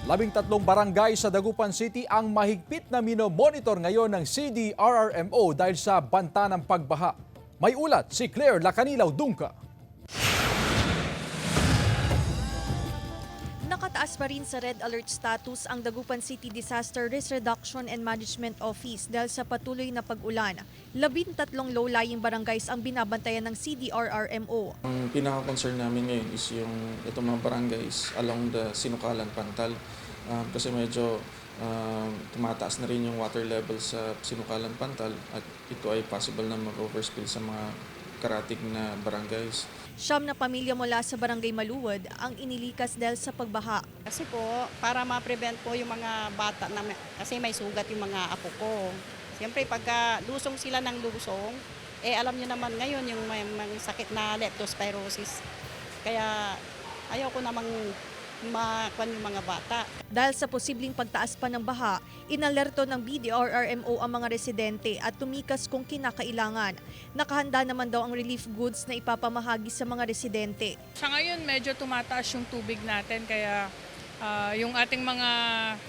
13 barangay sa Dagupan City ang mahigpit na minomonitor ngayon ng CDRRMO dahil sa banta ng pagbaha. May ulat si Claire Lacanilaw Dungka. Nakataas pa rin sa red alert status ang Dagupan City Disaster Risk Reduction and Management Office dahil sa patuloy na pag-ulan. 13 low-lying barangays ang binabantayan ng CDRRMO. Ang pinaka-concern namin ngayon is yung itong mga barangays along the Sinukalan Pantal kasi medyo tumataas na rin yung water level sa Sinukalan Pantal at ito ay possible na mag-overspill sa mga karatig na barangays. 9 na pamilya mula sa Barangay Maluwad ang inilikas dahil sa pagbaha. Kasi po, para ma-prevent po yung mga bata, kasi may sugat yung mga apo ko. Siyempre, pagka lusong sila ng lusong, alam nyo naman ngayon yung may sakit na leptospirosis. Kaya ayaw ko namang makuha yung mga bata. Dahil sa posibleng pagtaas pa ng baha, inalerto ng BDRRMO ang mga residente at tumikas kung kinakailangan. Nakahanda naman daw ang relief goods na ipapamahagi sa mga residente. Sa ngayon, medyo tumataas yung tubig natin kaya yung ating mga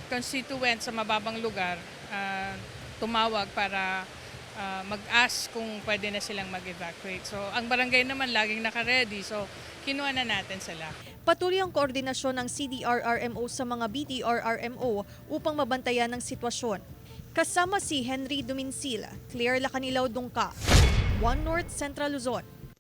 constituents sa mababang lugar tumawag para mag-ask kung pwede na silang mag-evacuate. So ang barangay naman laging naka-ready, so kinuha na natin sila. Patuloy ang koordinasyon ng CDRRMO sa mga BDRRMO upang mabantayan ang sitwasyon. Kasama si Henry Dumincil, Claire Lacanilaw Dungka, One North Central Luzon.